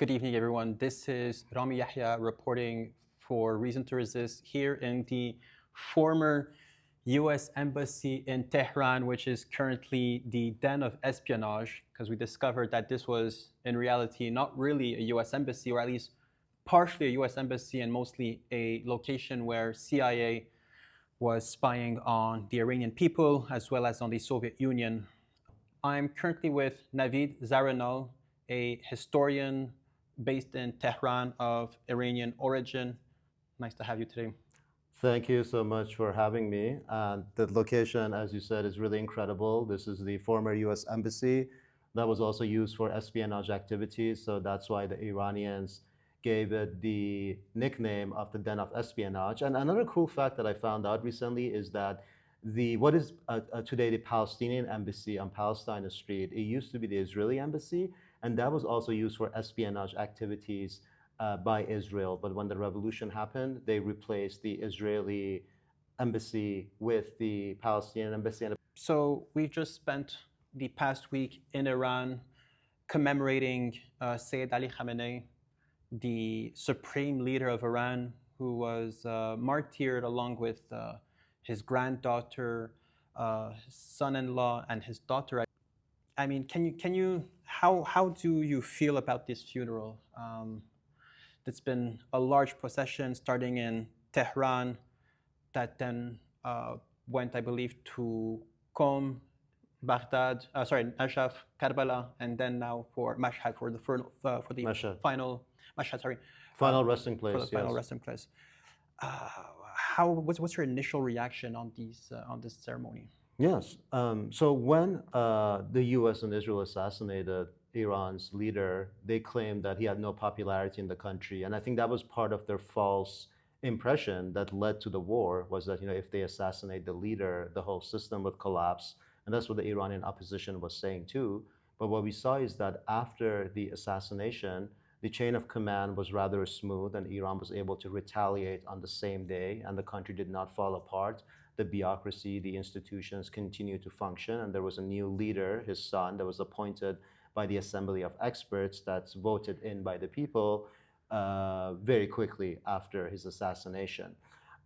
Good evening, everyone. This is Rami Yahia reporting for Reason to Resist here in the former U.S. Embassy in Tehran, which is currently the den of espionage, because we discovered that this was, in reality, not really a U.S. embassy, or at least partially a U.S. embassy and mostly a location where CIA was spying on the Iranian people as well as on the Soviet Union. I'm currently with Navid Zarrinnal, a historian based in Tehran of Iranian origin. Nice to have you today. Thank you so much for having me. And the location, as you said, is really incredible. This is the former US Embassy that was also used for espionage activities. So that's why the Iranians gave it the nickname of the Den of Espionage. And another cool fact that I found out recently is that what is today the Palestinian Embassy on Palestine Street, it used to be the Israeli Embassy, and that was also used for espionage activities by Israel. But when the revolution happened, they replaced the Israeli embassy with the Palestinian embassy. So we just spent the past week in Iran commemorating Sayyid Ali Khamenei, the supreme leader of Iran, who was martyred along with his granddaughter, his son-in-law, and his daughter. I mean, how do you feel about this funeral? It's been a large procession starting in Tehran that then went, I believe, to Qom, Baghdad, Najaf, Karbala, and then now for Mashhad for the Mashhad. final Mashhad, sorry. Final resting place. For the final resting place. What's your initial reaction on this ceremony? Yes. So when the U.S. and Israel assassinated Iran's leader, they claimed that he had no popularity in the country, and I think that was part of their false impression that led to the war. Was that if they assassinate the leader, the whole system would collapse, and that's what the Iranian opposition was saying too. But what we saw is that after the assassination, the chain of command was rather smooth, and Iran was able to retaliate on the same day, and the country did not fall apart. The bureaucracy, the institutions continued to function, and there was a new leader, his son, that was appointed by the Assembly of Experts that's voted in by the people very quickly after his assassination.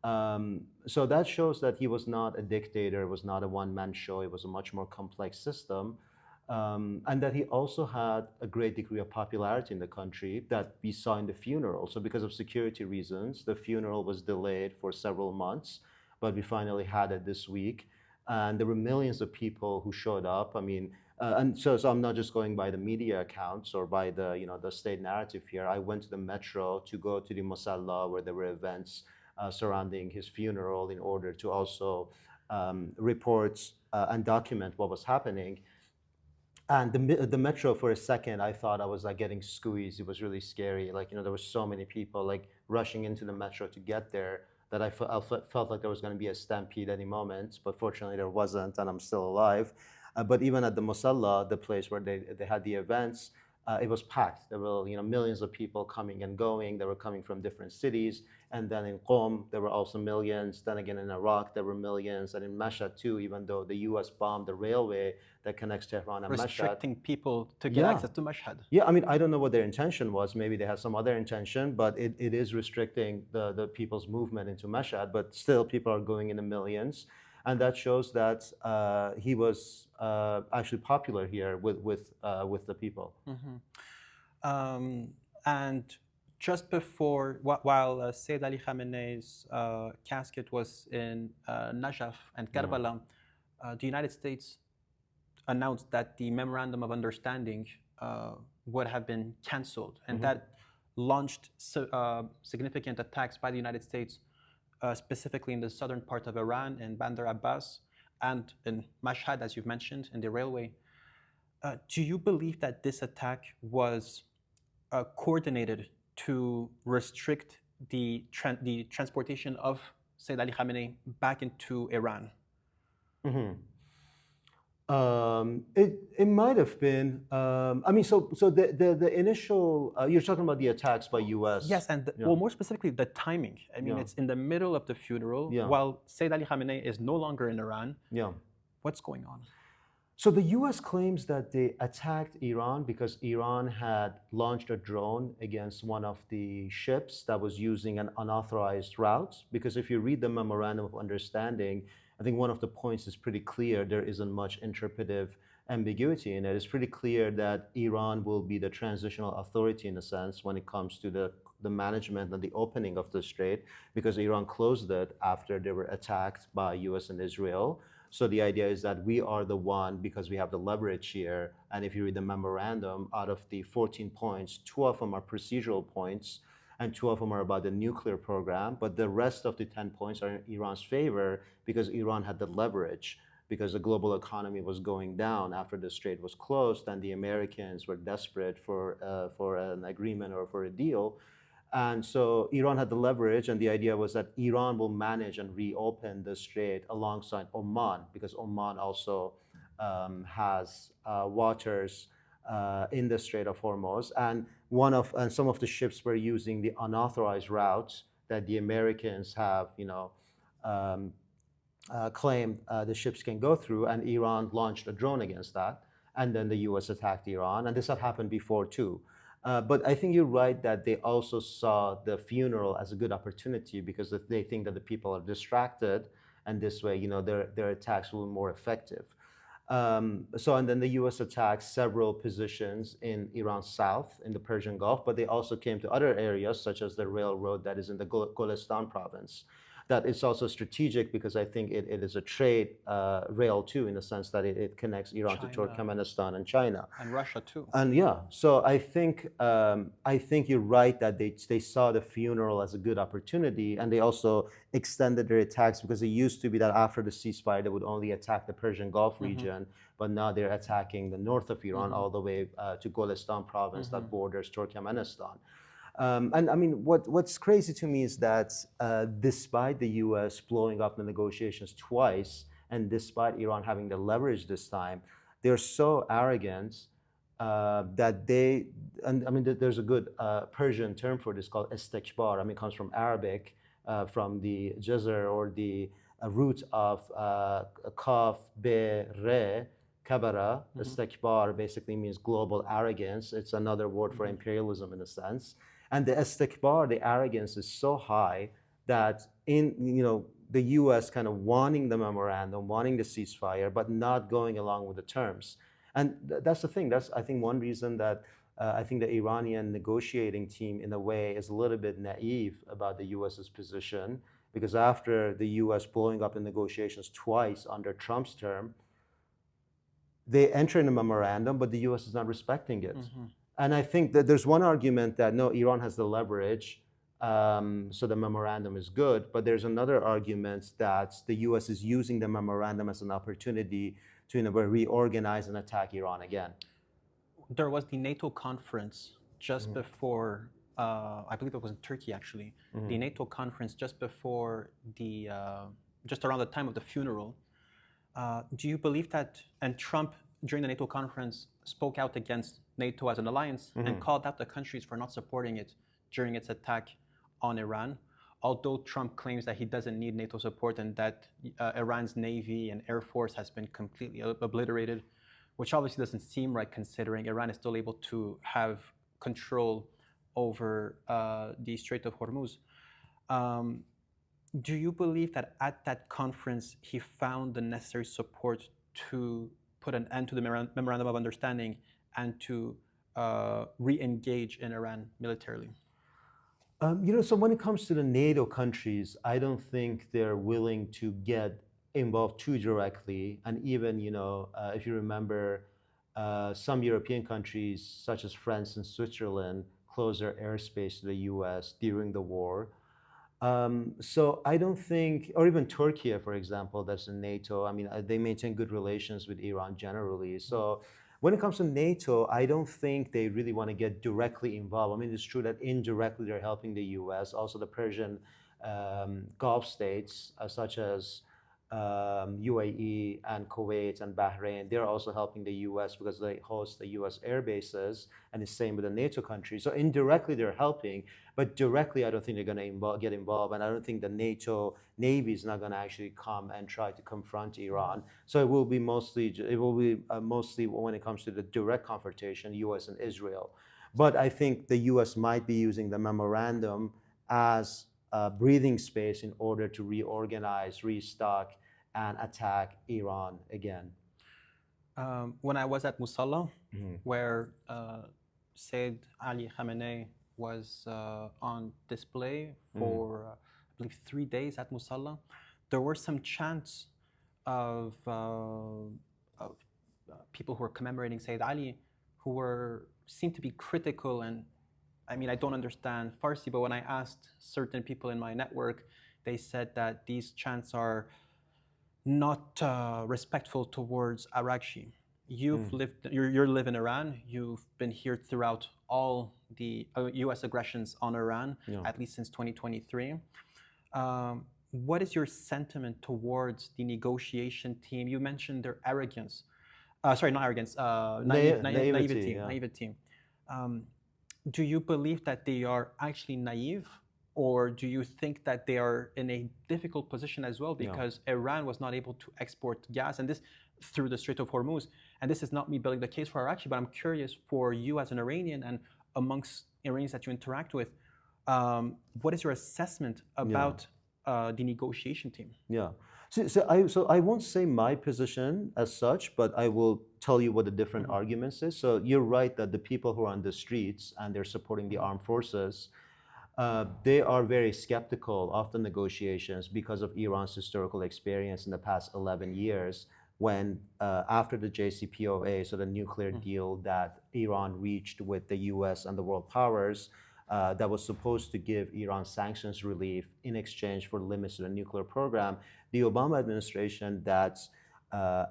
So that shows that he was not a dictator, it was not a one-man show, it was a much more complex system. And that he also had a great degree of popularity in the country that we saw in the funeral. So because of security reasons, the funeral was delayed for several months, but we finally had it this week. And there were millions of people who showed up. I mean, and so I'm not just going by the media accounts or by the state narrative here. I went to the metro to go to the Musalla where there were events surrounding his funeral in order to also report and document what was happening. And the metro, for a second, I thought I was like getting squeezed. It was really scary. Like, there were so many people like rushing into the metro to get there that I felt like there was going to be a stampede any moment. But fortunately, there wasn't, and I'm still alive. But even at the Musalla, the place where they had the events, it was packed. There were millions of people coming and going. They were coming from different cities. And then in Qom, there were also millions. Then again in Iraq, there were millions. And in Mashhad too, even though the US bombed the railway that connects Tehran and Mashhad. Restricting people to get access to Mashhad. Yeah, I mean, I don't know what their intention was. Maybe they had some other intention, but it is restricting the people's movement into Mashhad. But still, people are going in the millions. And that shows that he was actually popular here with the people. Mm-hmm. And just before, while Sayyid Ali Khamenei's casket was in Najaf and Karbala, the United States announced that the Memorandum of Understanding would have been canceled, and that launched significant attacks by the United States, specifically in the southern part of Iran, in Bandar Abbas, and in Mashhad, as you've mentioned, in the railway. Do you believe that this attack was coordinated to restrict the transportation of Sayyid Ali Khamenei back into Iran? It might have been. I mean, so the initial you're talking about the attacks by U.S. Yes, and well, more specifically, the timing. I mean, it's in the middle of the funeral while Sayyid Ali Khamenei is no longer in Iran. Yeah. What's going on? So the US claims that they attacked Iran because Iran had launched a drone against one of the ships that was using an unauthorized route. Because if you read the Memorandum of Understanding, I think one of the points is pretty clear. There isn't much interpretive ambiguity in it. It's pretty clear that Iran will be the transitional authority in a sense when it comes to the management and the opening of the strait, because Iran closed it after they were attacked by US and Israel. So the idea is that we are the one, because we have the leverage here. And if you read the memorandum, out of the 14 points, 2 of them are procedural points and 2 of them are about the nuclear program. But the rest of the 10 points are in Iran's favor because Iran had the leverage, because the global economy was going down after the strait was closed and the Americans were desperate for an agreement or for a deal. And so Iran had the leverage, and the idea was that Iran will manage and reopen the strait alongside Oman, because Oman also has waters in the Strait of Hormuz. And some of the ships were using the unauthorized routes that the Americans have, um, claimed the ships can go through, and Iran launched a drone against that. And then the US attacked Iran, and this had happened before too. But I think you're right that they also saw the funeral as a good opportunity because they think that the people are distracted, and this way, their attacks will be more effective. And then the U.S. attacked several positions in Iran's south, in the Persian Gulf, but they also came to other areas, such as the railroad that is in the Golestan province. That is also strategic because I think it is a trade rail too, in the sense that it connects Iran to Turkmenistan and China. And Russia too. And yeah, so I think you're right that they saw the funeral as a good opportunity, and they also extended their attacks, because it used to be that after the ceasefire they would only attack the Persian Gulf region, but now they're attacking the north of Iran all the way to Golestan province that borders Turkmenistan. And I mean, what's crazy to me is that despite the U.S. blowing up the negotiations twice, and despite Iran having the leverage this time, they're so arrogant that there's a good Persian term for this called istikbar. I mean, it comes from Arabic, from the jazr, or the root of kaf, be, re, kabara. Istikbar basically means global arrogance. It's another word for imperialism in a sense. And the istikbar, the arrogance, is so high that the U.S. kind of wanting the memorandum, wanting the ceasefire, but not going along with the terms. And that's the thing. That's, I think, one reason that I think the Iranian negotiating team, in a way, is a little bit naive about the U.S.'s position, because after the U.S. blowing up the negotiations twice under Trump's term, they enter in a memorandum, but the U.S. is not respecting it. And I think that there's one argument that, no, Iran has the leverage, so the memorandum is good. But there's another argument that the U.S. is using the memorandum as an opportunity to, in a way, reorganize and attack Iran again. There was the NATO conference just before, I believe it was in Turkey actually, the NATO conference just before just around the time of the funeral. Do you believe that, and Trump during the NATO conference spoke out against NATO as an alliance and called out the countries for not supporting it during its attack on Iran, although Trump claims that he doesn't need NATO support and that Iran's Navy and Air Force has been completely obliterated, which obviously doesn't seem right considering Iran is still able to have control over the Strait of Hormuz. Do you believe that at that conference he found the necessary support to put an end to the Memorandum of Understanding and to re-engage in Iran militarily? So when it comes to the NATO countries, I don't think they're willing to get involved too directly. And even, if you remember, some European countries, such as France and Switzerland, closed their airspace to the US during the war. So I don't think, or even Turkey, for example, that's in NATO, I mean, they maintain good relations with Iran generally. So when it comes to NATO, I don't think they really want to get directly involved. I mean, it's true that indirectly they're helping the US, also the Persian Gulf states, such as UAE and Kuwait and Bahrain, they're also helping the US because they host the US air bases, and the same with the NATO countries. So indirectly they're helping, but directly I don't think they're going to get involved, and I don't think the NATO Navy is not going to actually come and try to confront Iran. So it will be mostly when it comes to the direct confrontation, US and Israel. But I think the US might be using the memorandum as breathing space in order to reorganize, restock, and attack Iran again. When I was at Musalla, where Sayyid Ali Khamenei was on display for, I believe, 3 days at Musalla, there were some chants of people who were commemorating Sayyid Ali who seemed to be critical. And I mean, I don't understand Farsi, but when I asked certain people in my network, they said that these chants are not respectful towards Arakshi. You've lived, you live in Iran. You've been here throughout all the U.S. aggressions on Iran, at least since 2023. What is your sentiment towards the negotiation team? You mentioned their arrogance. Sorry, not arrogance. Naivety. Do you believe that they are actually naive, or do you think that they are in a difficult position as well because Iran was not able to export gas, and this through the Strait of Hormuz? And this is not me building the case for Iraqi, but I'm curious for you as an Iranian and amongst Iranians that you interact with, what is your assessment about the negotiation team? Yeah. So I won't say my position as such, but I will tell you what the different arguments is. So you're right that the people who are on the streets and they're supporting the armed forces, they are very skeptical of the negotiations because of Iran's historical experience in the past 11 years when after the JCPOA, so the nuclear deal that Iran reached with the US and the world powers, that was supposed to give Iran sanctions relief in exchange for limits to the nuclear program. The Obama administration that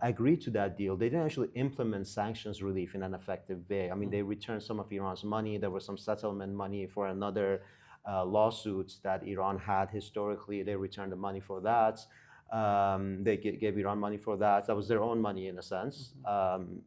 agreed to that deal, they didn't actually implement sanctions relief in an effective way. I mean, they returned some of Iran's money. There was some settlement money for another lawsuits that Iran had historically. They returned the money for that. They gave Iran money for that. That was their own money in a sense.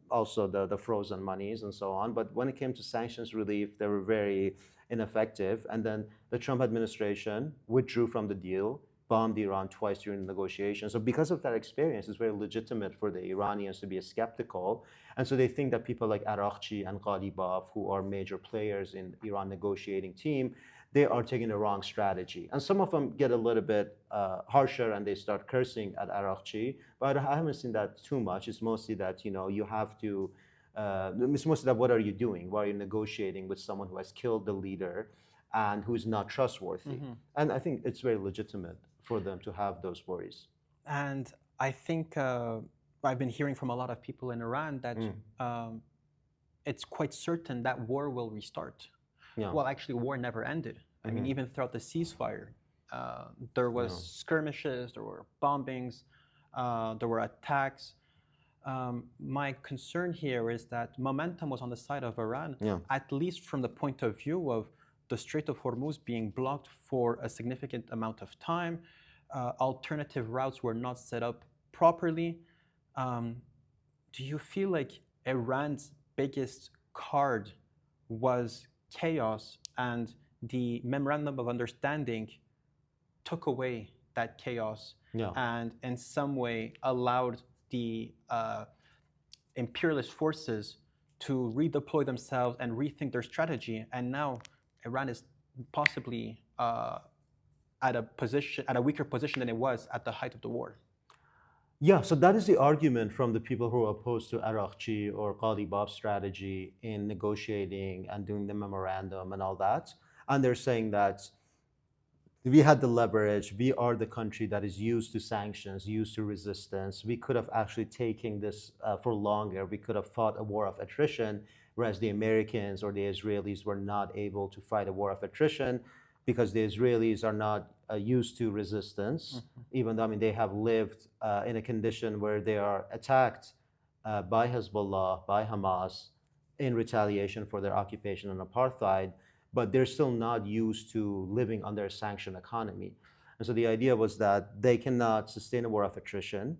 Also the frozen monies and so on. But when it came to sanctions relief, they were very ineffective. And then the Trump administration withdrew from the deal, bombed Iran twice during the negotiations. So because of that experience, it's very legitimate for the Iranians to be skeptical. And so they think that people like Arakchi and Ghalibaf, who are major players in Iran negotiating team, they are taking the wrong strategy. And some of them get a little bit harsher and they start cursing at Arakchi, but I haven't seen that too much. It's mostly that, you have to, it's mostly that what are you doing? Why are you negotiating with someone who has killed the leader and who is not trustworthy? And I think it's very legitimate for them to have those worries. And I think I've been hearing from a lot of people in Iran that it's quite certain that war will restart. Well, actually, war never ended. I mean, even throughout the ceasefire, there was skirmishes, there were bombings, there were attacks. My concern here is that momentum was on the side of Iran, at least from the point of view of the Strait of Hormuz being blocked for a significant amount of time. Alternative routes were not set up properly. Do you feel like Iran's biggest card was chaos, and the Memorandum of Understanding took away that chaos and in some way allowed the imperialist forces to redeploy themselves and rethink their strategy, and now Iran is possibly at a weaker position than it was at the height of the war? Yeah, so that is the argument from the people who are opposed to Arakchi or Ghalibaf's strategy in negotiating and doing the memorandum and all that. And they're saying that we had the leverage, we are the country that is used to sanctions, used to resistance. We could have actually taken this for longer. We could have fought a war of attrition, whereas the Americans or the Israelis were not able to fight a war of attrition because the Israelis are not used to resistance, even though, I mean, they have lived in a condition where they are attacked by Hezbollah, by Hamas, in retaliation for their occupation and apartheid, but they're still not used to living under a sanctioned economy. And so the idea was that they cannot sustain a war of attrition,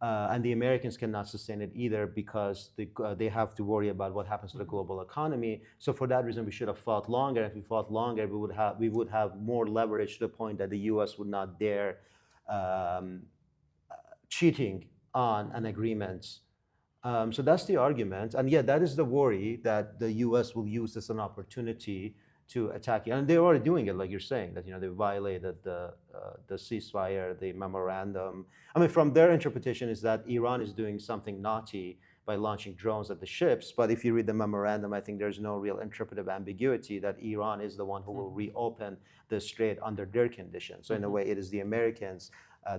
and the Americans cannot sustain it either because they have to worry about what happens to the global economy. So for that reason, we should have fought longer. If we fought longer, we would have more leverage to the point that the U.S. would not dare cheating on an agreement. So that's the argument, and yeah, that is the worry that the U.S. will use this as an opportunity to attack you. And they're already doing it, like you're saying, that they violated the ceasefire, the memorandum. I mean, from their interpretation is that Iran is doing something naughty by launching drones at the ships. But if you read the memorandum, I think there's no real interpretive ambiguity that Iran is the one who will reopen the strait under their conditions. So in a way, it is the Americans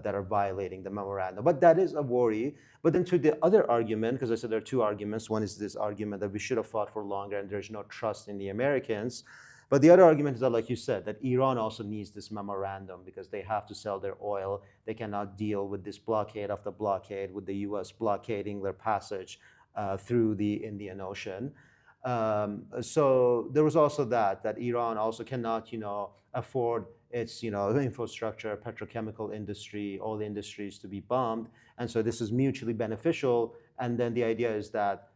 that are violating the memorandum. But that is a worry. But then to the other argument, because I said there are two arguments. One is this argument that we should have fought for longer and there's no trust in the Americans. But the other argument is that, like you said, that Iran also needs this memorandum because they have to sell their oil. They cannot deal with this blockade after blockade, with the U.S. blockading their passage through the Indian Ocean. So there was also that Iran also cannot, afford its, infrastructure, petrochemical industry, all the industries to be bombed. And so this is mutually beneficial. And then the idea is that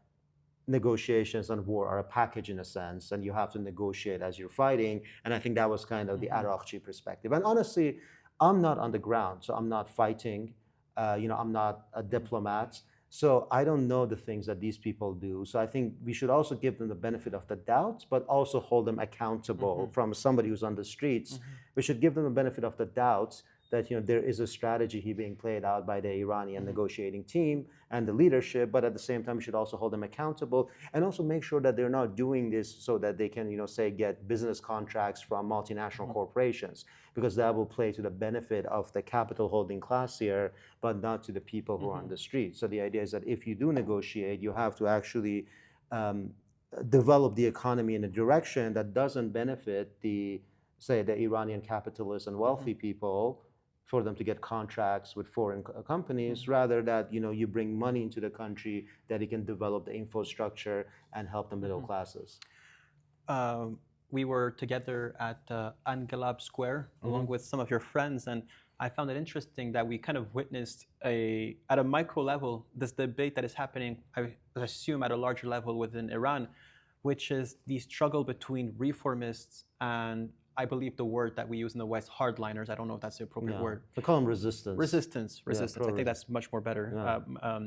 negotiations and war are a package in a sense, and you have to negotiate as you're fighting. And I think that was kind of the Arakchi perspective. And honestly, I'm not on the ground, so I'm not fighting. I'm not a diplomat, so I don't know the things that these people do. So I think we should also give them the benefit of the doubt, but also hold them accountable from somebody who's on the streets. We should give them the benefit of the doubt that there is a strategy here being played out by the Iranian negotiating team and the leadership, but at the same time, we should also hold them accountable and also make sure that they're not doing this so that they can, say, get business contracts from multinational corporations, because that will play to the benefit of the capital holding class here, but not to the people who are on the street. So the idea is that if you do negotiate, you have to actually develop the economy in a direction that doesn't benefit the Iranian capitalists and wealthy people, for them to get contracts with foreign companies, rather that you bring money into the country that it can develop the infrastructure and help the middle classes. We were together at Angelab Square along with some of your friends, and I found it interesting that we kind of witnessed at a micro level this debate that is happening, I assume at a larger level within Iran, which is the struggle between reformists and, I believe the word that we use in the West, hardliners. I don't know if that's the appropriate word. They call them resistance. Resistance. I think that's much more better. Yeah.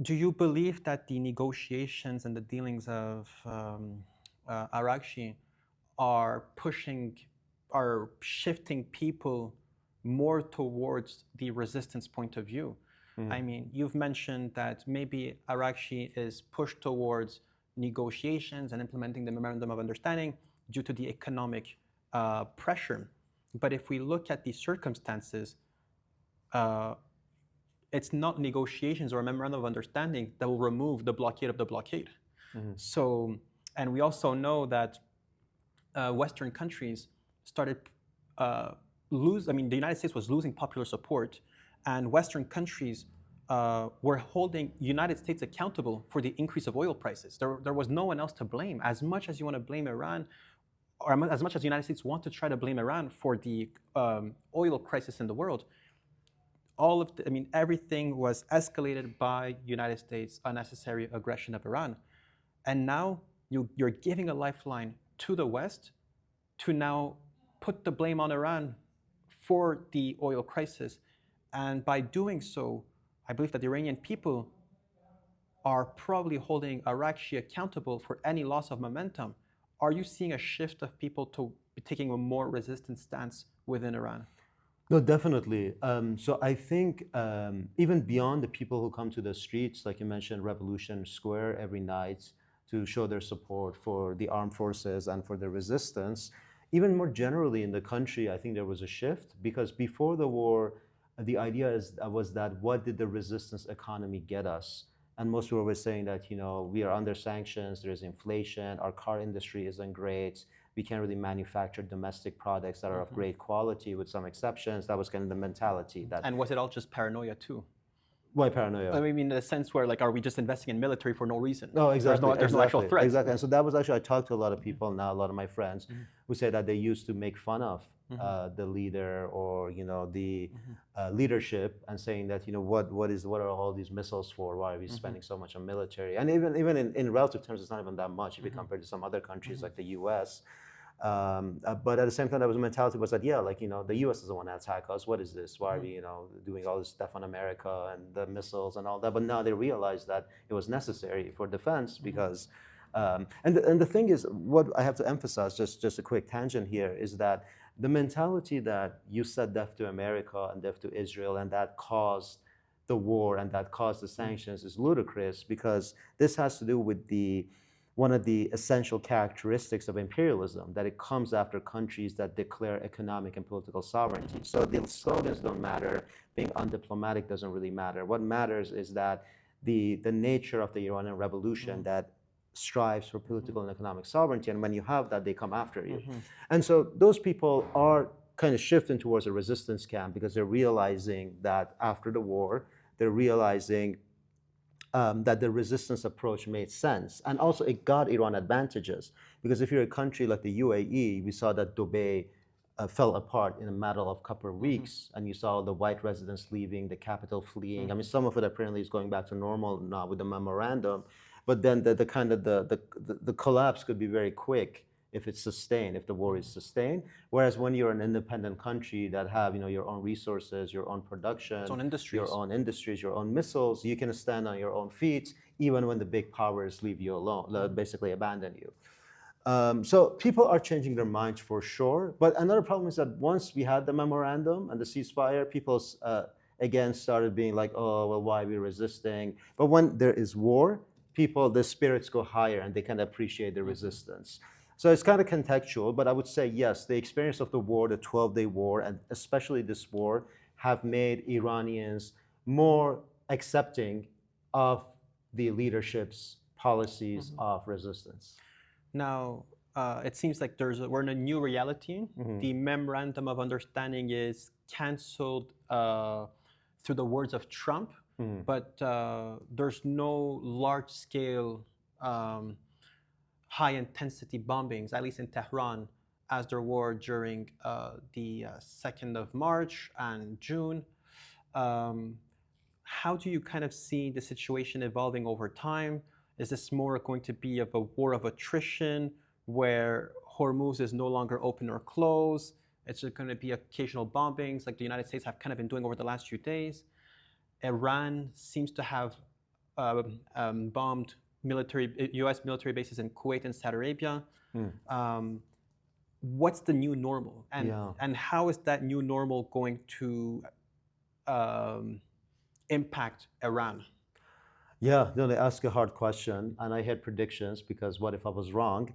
Do you believe that the negotiations and the dealings of Arakchi are shifting people more towards the resistance point of view? I mean, you've mentioned that maybe Arakchi is pushed towards negotiations and implementing the Memorandum of Understanding due to the economic pressure. But if we look at the circumstances, it's not negotiations or a memorandum of understanding that will remove the blockade of the blockade. So, and we also know that Western countries started the United States was losing popular support, and Western countries were holding United States accountable for the increase of oil prices. There was no one else to blame. As much as you want to blame Iran, or as much as the United States want to try to blame Iran for the oil crisis in the world, everything was escalated by United States' unnecessary aggression of Iran. And now you're giving a lifeline to the West to now put the blame on Iran for the oil crisis. And by doing so, I believe that the Iranian people are probably holding Arakchi accountable for any loss of momentum. Are you seeing a shift of people to taking a more resistant stance within Iran? No, definitely. So I think even beyond the people who come to the streets, like you mentioned, Revolution Square every night to show their support for the armed forces and for the resistance, even more generally in the country, I think there was a shift, because before the war, the idea was that what did the resistance economy get us? And most people were saying that, we are under sanctions, there's inflation, our car industry isn't great, we can't really manufacture domestic products that are of great quality with some exceptions. That was kind of the mentality. And was it all just paranoia too? Why paranoia? I mean, in the sense where, are we just investing in military for no reason? No, exactly. There's no actual threat. Exactly. And so that was actually, I talked to a lot of people now, a lot of my friends, who say that they used to make fun of the leader or the leadership and saying that what are all these missiles for? Why are we spending so much on military? And even in relative terms, it's not even that much if you compare to some other countries like the U.S. But at the same time, that was a mentality was that the U.S. doesn't want to attack us. What is this? Why are we doing all this stuff on America and the missiles and all that? But now they realize that it was necessary for defense because. And the thing is, what I have to emphasize, just a quick tangent here, is that the mentality that you said death to America and death to Israel and that caused the war and that caused the sanctions is ludicrous because this has to do with one of the essential characteristics of imperialism, that it comes after countries that declare economic and political sovereignty. So the slogans don't matter, being undiplomatic doesn't really matter. What matters is that the nature of the Iranian revolution that strives for political and economic sovereignty, and when you have that, they come after you. And so those people are kind of shifting towards a resistance camp because they're realizing that after the war, they're realizing that the resistance approach made sense. And also it got Iran advantages because if you're a country like the UAE, we saw that Dubai fell apart in a matter of a couple of weeks, and you saw the white residents leaving, the capital fleeing. I mean, some of it apparently is going back to normal now with the memorandum. But then the collapse could be very quick if it's sustained, if the war is sustained. Whereas when you're an independent country that have your own resources, your own production, your own industries, your own missiles, you can stand on your own feet even when the big powers leave you alone, basically abandon you. So people are changing their minds for sure. But another problem is that once we had the memorandum and the ceasefire, people again started being like, oh, well, why are we resisting? But when there is war, the spirits go higher and they can appreciate the resistance. So it's kind of contextual, but I would say, yes, the experience of the war, the 12-day war, and especially this war, have made Iranians more accepting of the leadership's policies of resistance. Now, it seems like we're in a new reality. The Memorandum of Understanding is canceled through the words of Trump. But there's no large-scale, high-intensity bombings, at least in Tehran, as there were during the 2nd of March and June. How do you kind of see the situation evolving over time? Is this more going to be of a war of attrition where Hormuz is no longer open or closed? It's just going to be occasional bombings like the United States have kind of been doing over the last few days. Iran seems to have bombed U.S. military bases in Kuwait and Saudi Arabia. What's the new normal? And how is that new normal going to impact Iran? Yeah, no, they ask a hard question, and I had predictions because what if I was wrong?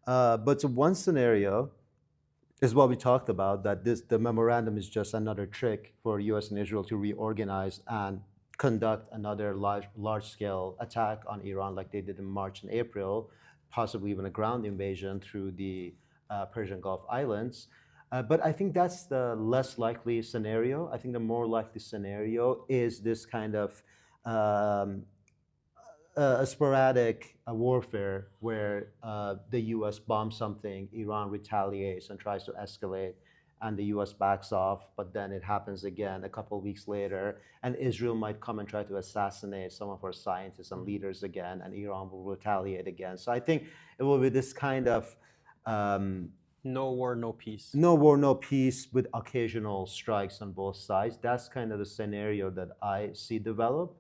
But one scenario is what we talked about, that the memorandum is just another trick for U.S. and Israel to reorganize and conduct another large-scale attack on Iran like they did in March and April, possibly even a ground invasion through the Persian Gulf Islands. But I think that's the less likely scenario. I think the more likely scenario is this kind of a sporadic warfare where the U.S. bombs something, Iran retaliates and tries to escalate, and the U.S. backs off, but then it happens again a couple of weeks later, and Israel might come and try to assassinate some of our scientists and leaders again, and Iran will retaliate again. So I think it will be this kind of no war, no peace. No war, no peace with occasional strikes on both sides. That's kind of the scenario that I see develop.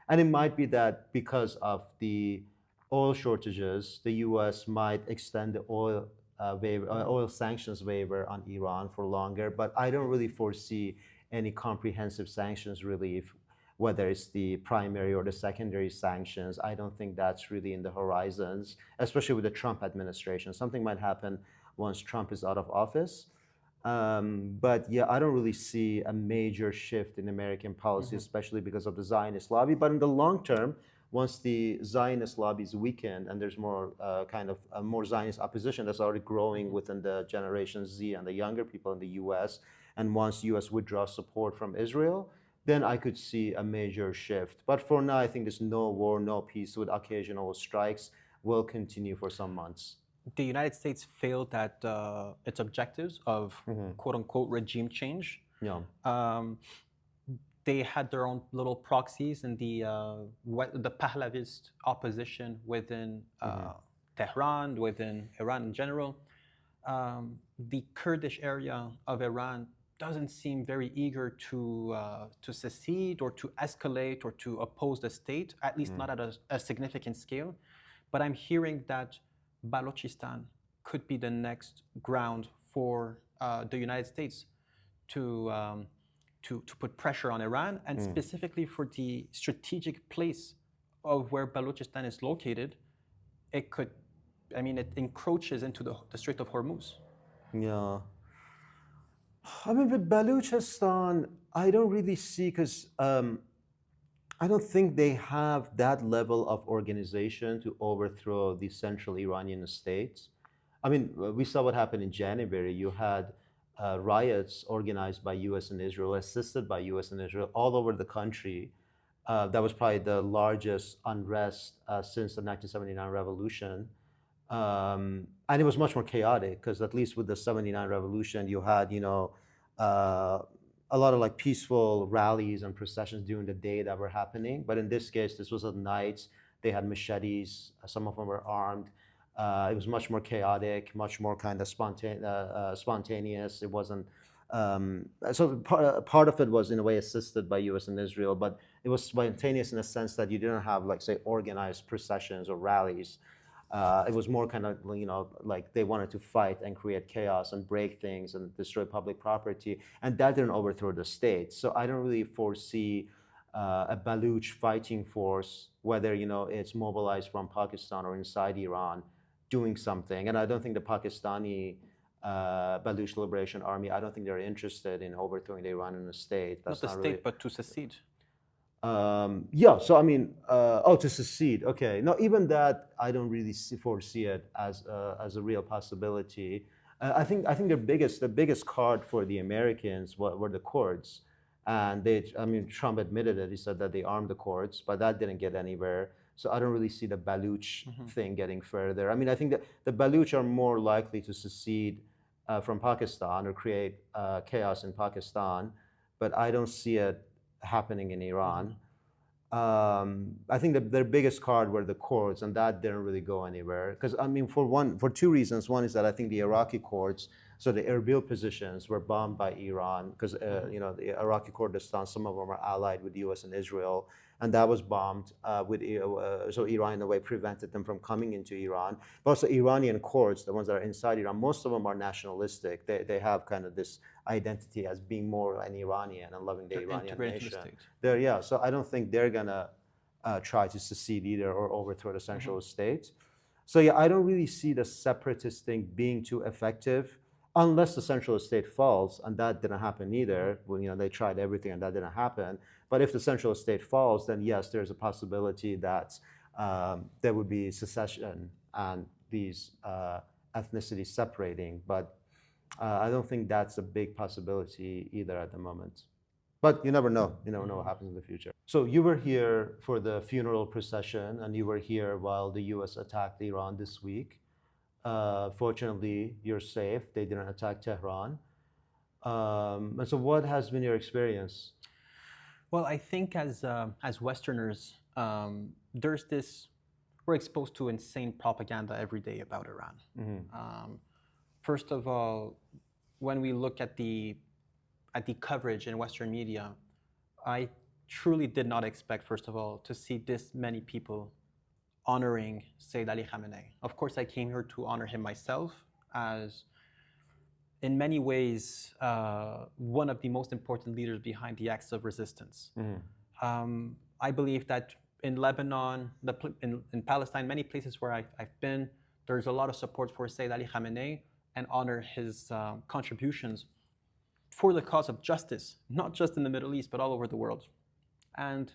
And it might be that because of the oil shortages, the U.S. might extend the oil sanctions waiver on Iran for longer. But I don't really foresee any comprehensive sanctions relief, whether it's the primary or the secondary sanctions. I don't think that's really in the horizons, especially with the Trump administration. Something might happen once Trump is out of office. But yeah, I don't really see a major shift in American policy, especially because of the Zionist lobby. But in the long term, once the Zionist lobby is weakened and there's more more Zionist opposition that's already growing within the Generation Z and the younger people in the U.S., and once U.S. withdraws support from Israel, then I could see a major shift. But for now, I think this no war, no peace with occasional strikes will continue for some months. the United States failed at its objectives of quote unquote regime change. Yeah. They had their own little proxies in the Pahlavist opposition within Tehran, within Iran in general. The Kurdish area of Iran doesn't seem very eager to secede or to escalate or to oppose the state, at least not at a significant scale. But I'm hearing that Balochistan could be the next ground for the United States to put pressure on Iran, and specifically for the strategic place of where Balochistan is located. It encroaches into the Strait of Hormuz. Yeah. I mean, with Balochistan, I don't really see, because I don't think they have that level of organization to overthrow the central Iranian states. I mean, we saw what happened in January. You had riots organized by U.S. and Israel, assisted by U.S. and Israel, all over the country. That was probably the largest unrest since the 1979 revolution. And it was much more chaotic, because at least with the 79 revolution, you had, a lot of like peaceful rallies and processions during the day that were happening. But in this case, this was at night. They had machetes. Some of them were armed. It was much more chaotic, much more kind of spontaneous. It wasn't. So part of it was in a way assisted by U.S. and Israel, but it was spontaneous in a sense that you didn't have, like, say, organized processions or rallies. It was more kind of, like they wanted to fight and create chaos and break things and destroy public property, and that didn't overthrow the state. So I don't really foresee a Baluch fighting force, whether it's mobilized from Pakistan or inside Iran, doing something. And I don't think the Pakistani Baluch Liberation Army, I don't think they're interested in overthrowing the Iranian state. That's not the state, but to secede. Yeah, so I mean, to secede. Okay, no, even that I don't really foresee it as a real possibility. I think the biggest card for the Americans were the Kurds, and Trump admitted it. He said that they armed the Kurds, but that didn't get anywhere. So I don't really see the Baluch thing getting further. I mean, I think that the Baluch are more likely to secede from Pakistan or create chaos in Pakistan, but I don't see it happening in Iran. I think that their biggest card were the Kurds, and that didn't really go anywhere. Because I mean, for two reasons. One is that I think the Iraqi Kurds, so the Erbil positions, were bombed by Iran, because the Iraqi Kurdistan, some of them are allied with the U.S. and Israel, and that was bombed. So Iran in a way prevented them from coming into Iran. But also Iranian Kurds, the ones that are inside Iran, most of them are nationalistic. They have kind of this identity as being more an Iranian and loving the Iranian nation. So I don't think they're gonna try to secede either or overthrow the central state. So yeah, I don't really see the separatist thing being too effective, unless the central state falls, and that didn't happen either. When they tried everything and that didn't happen. But if the central state falls, then yes, there's a possibility that there would be secession and these ethnicities separating. But I don't think that's a big possibility either at the moment. But you never know. You never know what happens in the future. So you were here for the funeral procession, and you were here while the U.S. attacked Iran this week. Fortunately, you're safe. They didn't attack Tehran. And so what has been your experience? Well, I think as Westerners, we're exposed to insane propaganda every day about Iran. First of all, when we look at the coverage in Western media, I truly did not expect, first of all, to see this many people honoring Sayyid Ali Khamenei. Of course, I came here to honor him myself, as in many ways one of the most important leaders behind the acts of resistance. I believe that in Lebanon, in Palestine, many places where I've been, there's a lot of support for Sayyid Ali Khamenei and honor his contributions for the cause of justice, not just in the Middle East, but all over the world. And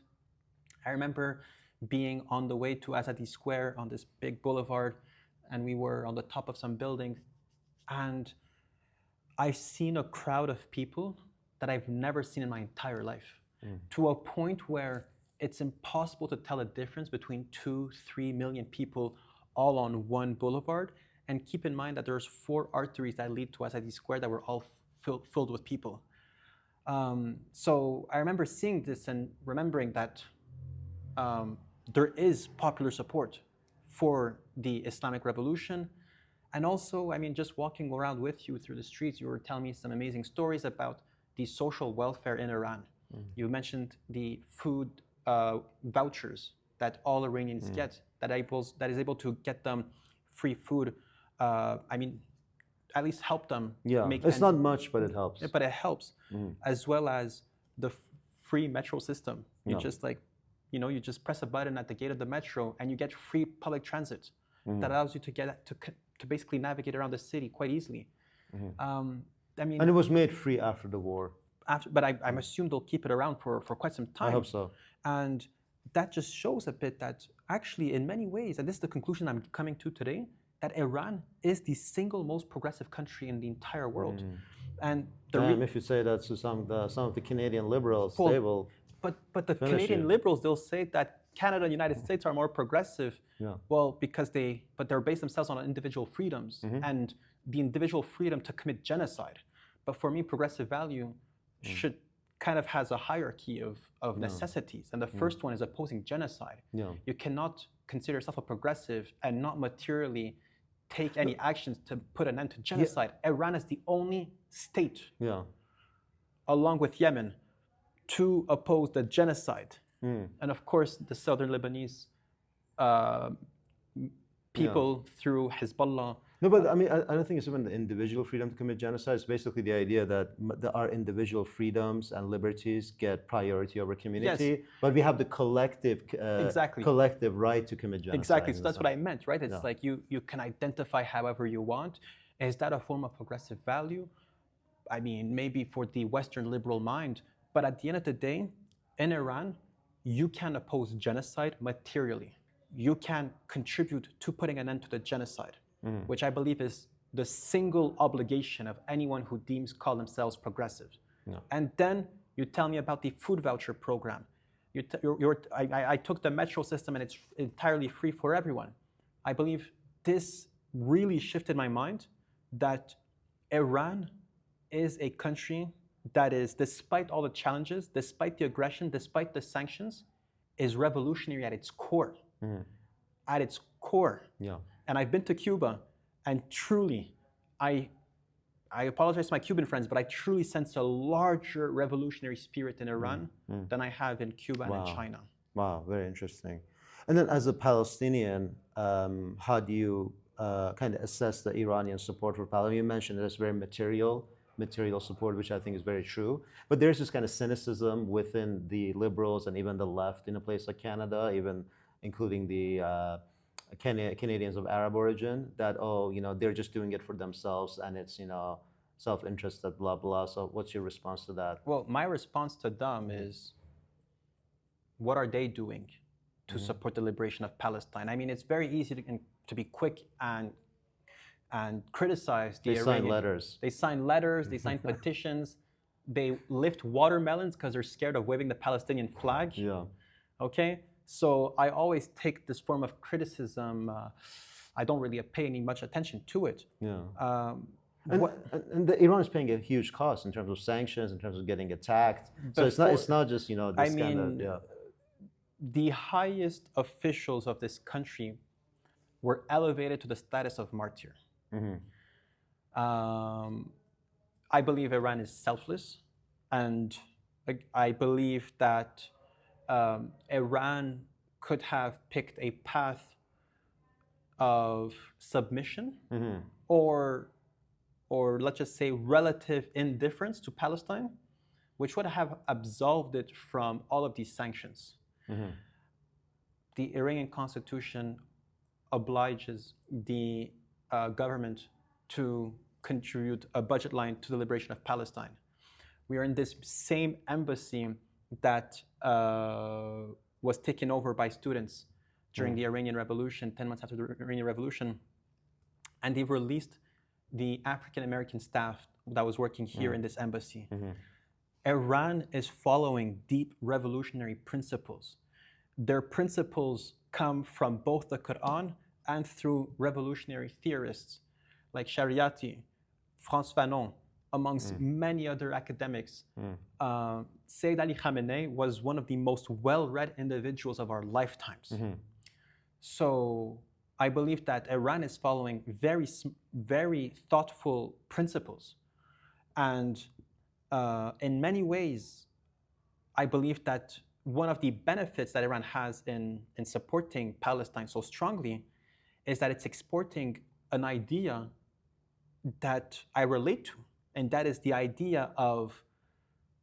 I remember being on the way to Azadi Square on this big boulevard, and we were on the top of some building, and I've seen a crowd of people that I've never seen in my entire life, to a point where it's impossible to tell a difference between 2-3 million people all on one boulevard. And keep in mind that there's 4 arteries that lead to Azadi Square that were all filled with people. So I remember seeing this and remembering that there is popular support for the Islamic Revolution. And also, I mean, just walking around with you through the streets, you were telling me some amazing stories about the social welfare in Iran. You mentioned the food vouchers that all Iranians get, that is able to get them free food. I mean, at least help them. Yeah, make it's not much, but it helps. But it helps, as well as the free metro system. You just you just press a button at the gate of the metro and you get free public transit that allows you to basically navigate around the city quite easily. I mean, and it was made free after the war. But I'm assuming they'll keep it around for quite some time. I hope so. And that just shows a bit that actually, in many ways, and this is the conclusion I'm coming to today, that Iran is the single most progressive country in the entire world. And if you say that to some of the Canadian liberals, they will. But the Canadian liberals, they'll say that Canada and the United States are more progressive. Yeah. Well, because they're based themselves on individual freedoms and the individual freedom to commit genocide. But for me, progressive value should kind of has a hierarchy of necessities. And the first one is opposing genocide. Yeah. You cannot consider yourself a progressive and not materially take any actions to put an end to genocide. Iran is the only state, along with Yemen, to oppose the genocide. And of course, the southern Lebanese people through Hezbollah. No, but I mean, I don't think it's even the individual freedom to commit genocide. It's basically the idea that our individual freedoms and liberties get priority over community, but we have the collective right to commit genocide. Exactly, so that's what I meant, right? It's like you can identify however you want. Is that a form of progressive value? I mean, maybe for the Western liberal mind, but at the end of the day, in Iran, you can oppose genocide materially. You can contribute to putting an end to the genocide, which I believe is the single obligation of anyone who call themselves progressive. And then you tell me about the food voucher program. I took the metro system and it's entirely free for everyone. I believe this really shifted my mind that Iran is a country that is, despite all the challenges, despite the aggression, despite the sanctions, is revolutionary at its core. At its core. And I've been to Cuba, and truly, I apologize to my Cuban friends, but I truly sense a larger revolutionary spirit in Iran than I have in Cuba and in China. Wow, very interesting. And then as a Palestinian, how do you kind of assess the Iranian support for Palestine? You mentioned it's very material support, which I think is very true. But there's this kind of cynicism within the liberals and even the left in a place like Canada, even including the Canadians of Arab origin, that, they're just doing it for themselves and it's, self-interested, blah, blah. So what's your response to that? Well, my response to them is, what are they doing to support the liberation of Palestine? I mean, it's very easy to be quick and criticize the Iranian. They sign letters. They sign petitions. They lift watermelons because they're scared of waving the Palestinian flag. Okay? So I always take this form of criticism. I don't really pay much attention to it. And Iran is paying a huge cost in terms of sanctions, in terms of getting attacked. So it's not just this kind of the highest officials of this country were elevated to the status of martyr. I believe Iran is selfless, and I believe that Iran could have picked a path of submission or let's just say relative indifference to Palestine, which would have absolved it from all of these sanctions. The Iranian constitution obliges the government to contribute a budget line to the liberation of Palestine. We are in this same embassy that was taken over by students during the Iranian Revolution, 10 months after the Iranian Revolution, and they've released the African-American staff that was working here in this embassy. Iran is following deep revolutionary principles. Their principles come from both the Quran and through revolutionary theorists like Shariati, Frantz Fanon, amongst many other academics, Sayyid Ali Khamenei was one of the most well-read individuals of our lifetimes. So I believe that Iran is following very thoughtful principles. And in many ways, I believe that one of the benefits that Iran has in supporting Palestine so strongly is that it's exporting an idea that I relate to, and that is the idea of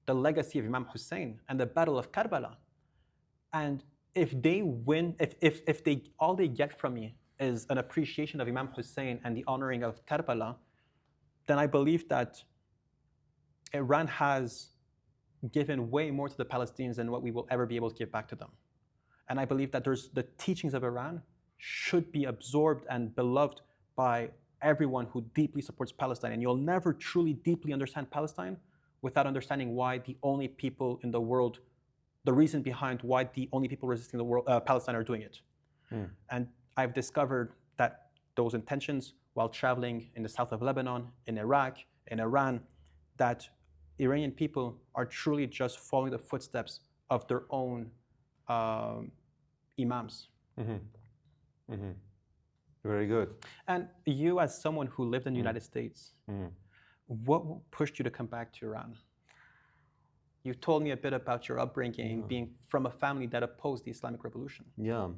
the legacy of Imam Hussein and the Battle of Karbala. And if they win, if they all they get from me is an appreciation of Imam Hussein and the honoring of Karbala, then I believe that Iran has given way more to the Palestinians than what we will ever be able to give back to them. And I believe that the teachings of Iran should be absorbed and beloved by everyone who deeply supports Palestine. And you'll never truly deeply understand Palestine without understanding why the only people in the world, the reason behind why the only people resisting the world, Palestine, are doing it. And I've discovered that those intentions while traveling in the south of Lebanon, in Iraq, in Iran, that Iranian people are truly just following the footsteps of their own imams. Very good. And you, as someone who lived in the United States, what pushed you to come back to Iran? You told me a bit about your upbringing, being from a family that opposed the Islamic Revolution. Yeah.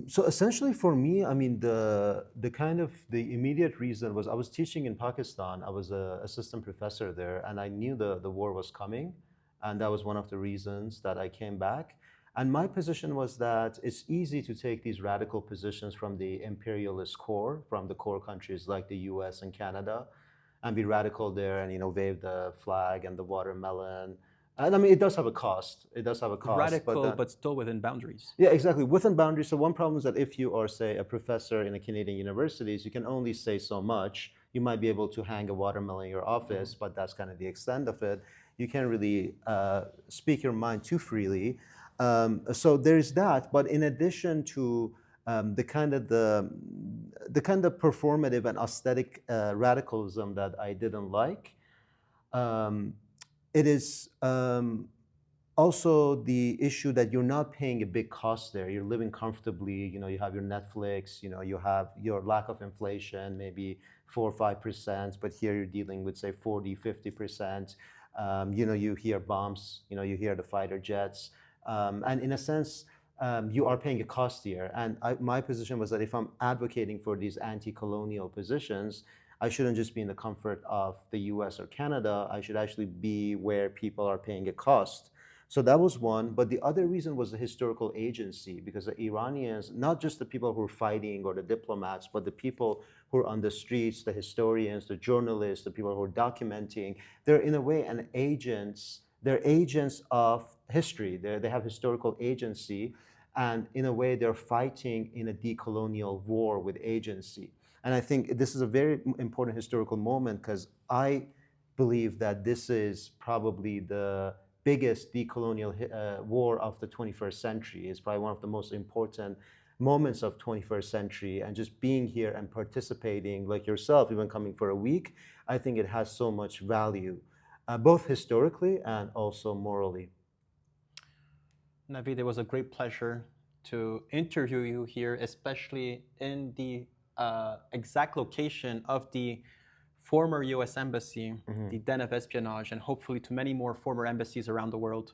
So essentially for me, I mean, the immediate reason was I was teaching in Pakistan. I was an assistant professor there, and I knew the war was coming. And that was one of the reasons that I came back. And my position was that it's easy to take these radical positions from the imperialist core, from the core countries like the US and Canada, and be radical there and, wave the flag and the watermelon. And I mean, it does have a cost. It does have a cost. Radical, but still within boundaries. Yeah, exactly. Within boundaries. So one problem is that if you are, say, a professor in a Canadian universities, you can only say so much. You might be able to hang a watermelon in your office, but that's kind of the extent of it. You can't really speak your mind too freely. So there's that. But in addition to the kind of performative and aesthetic radicalism that I didn't like, it is also the issue that you're not paying a big cost there. You're living comfortably. You have your Netflix. You have your lack of inflation, maybe 4 or 5%. But here you're dealing with, say, 40, 50%. You hear bombs. You hear the fighter jets. And in a sense, you are paying a cost here. And my position was that if I'm advocating for these anti-colonial positions, I shouldn't just be in the comfort of the US or Canada. I should actually be where people are paying a cost. So that was one. But the other reason was the historical agency, because the Iranians, not just the people who are fighting or the diplomats, but the people who are on the streets, the historians, the journalists, the people who are documenting, they're in a way they're agents of history. They have historical agency. And in a way, they're fighting in a decolonial war with agency. And I think this is a very important historical moment because I believe that this is probably the biggest decolonial war of the 21st century. It's probably one of the most important moments of 21st century. And just being here and participating, like yourself, even coming for a week, I think it has so much value, both historically and also morally. Navid, it was a great pleasure to interview you here, especially in the exact location of the former US embassy, the den of espionage, and hopefully to many more former embassies around the world.